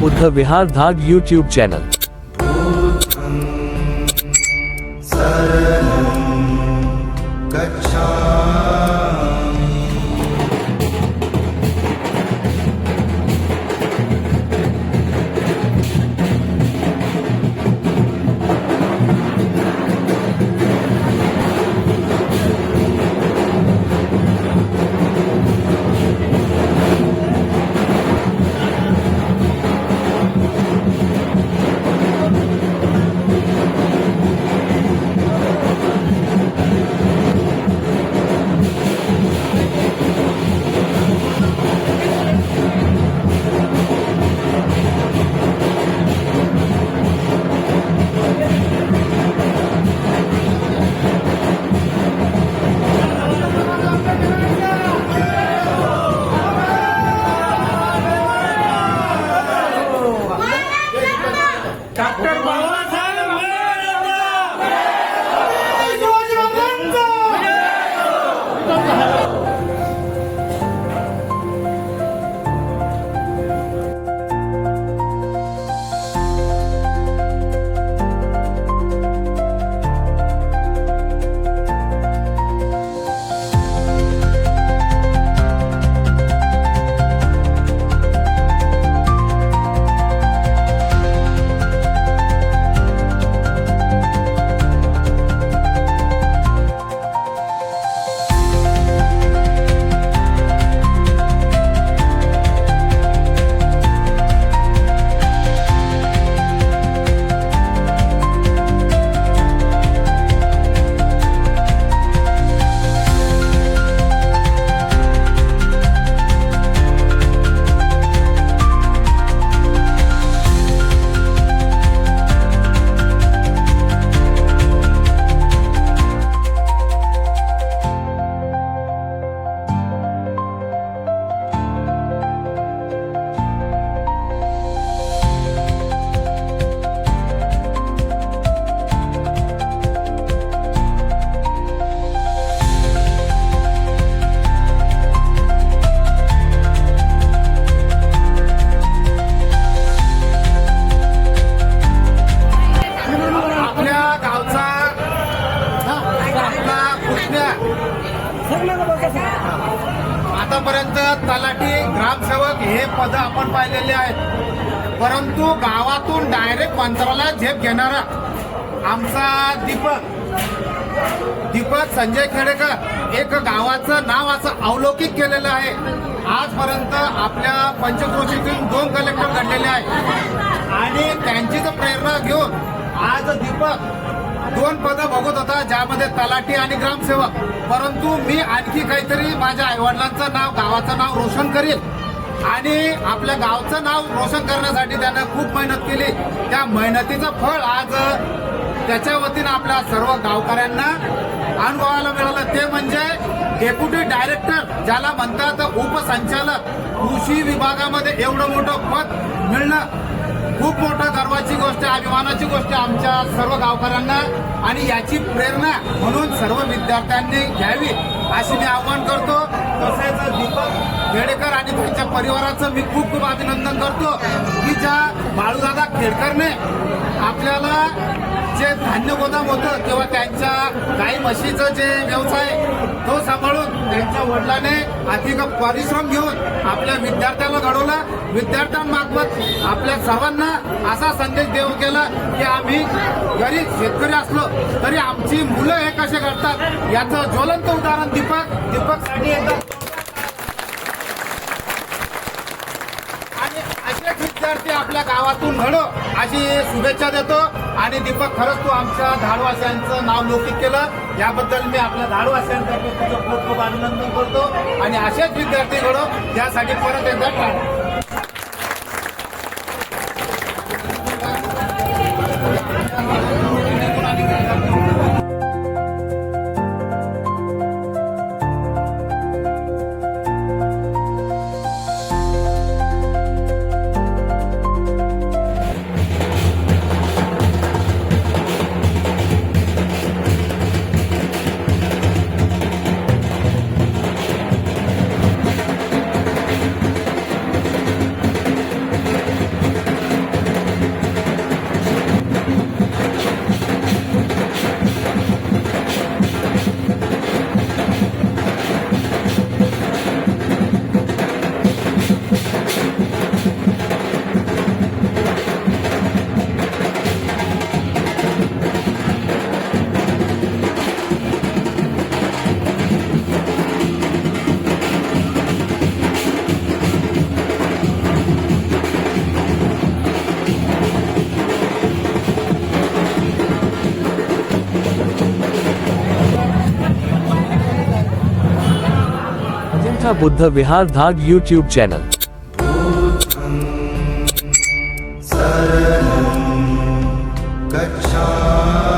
बुद्ध विहार धाग YouTube channel. आतापर्यंत तलाठी ग्रामसेवक हे पद आपण पाहिलेले आहेत, परंतु गावातून डायरेक्ट मंत्रालयात झेप घेणारा आमचा दीपक संजय खेडेकर एक गावाचं नाव असं अवलौकिक केलेलं आहे। आजपर्यंत आपल्या पंचक्रोशीतून 2 कलेक्टर घडलेले आहेत आणि त्यांचीच प्रेरणा घेऊन आज दीपक 2 पदं बघत होता, ज्यामध्ये तलाठी आणि ग्रामसेवक। परंतु मी आणखी काहीतरी माझ्या आईवडिलांचं नाव, गावाचं नाव रोशन करील आणि आपल्या गावचं नाव रोशन करण्यासाठी त्यानं खूप मेहनत केली। त्या मेहनतीचं फळ आज त्याच्या वतीनं आपल्या सर्व गावकऱ्यांना अनुभवायला मिळालं, ते म्हणजे डेप्युटी डायरेक्टर ज्याला म्हणतात उपसंचालक, कृषी विभागामध्ये एवढं मोठं पद मिळणं खूप मोठं गर्वाची गोष्ट आहे, अभिमानाची गोष्ट आहे आमच्या सर्व गावकऱ्यांना। आणि याची प्रेरणा म्हणून सर्व विद्यार्थ्यांनी घ्यावी अशी मी आवाहन करतो। तसेच दीपक खेडेकर आणि त्यांच्या परिवाराचं मी खूप खूप अभिनंदन करतो की ज्या बाळूदादा खेडकरने आपल्याला जे धान्य गोदाम होतं किंवा त्यांच्या गाई म्हशीचं जे व्यवसाय तो सांभाळून त्यांच्या वडिलांनी अधिक परिश्रम घेऊन आपल्या विद्यार्थ्याला घडवलं। विद्यार्थ्यांमार्फत आपल्या सर्वांना असा संदेश देऊ केला की आम्ही गरीब शेतकरी असलो तरी आमची मुलं हे कसे घडतात याचं ज्वलंत उदाहरण दीपकसाठी येतं। आणि असेच विद्यार्थी आपल्या गावातून घडो अशी शुभेच्छा देतो। आणि दीपक, खरंच तू आमच्या धाडवासियांचं नाव लौकिक केलं, याबद्दल मी आपल्या धाडवासियांतर्फे तुझं खूप खूप अभिनंदन करतो। आणि असेच विद्यार्थी घडो यासाठी परत एकदा टाळा। कृष्ण बुद्ध विहार धाग यूट्यूब चॅनल. गच्छामि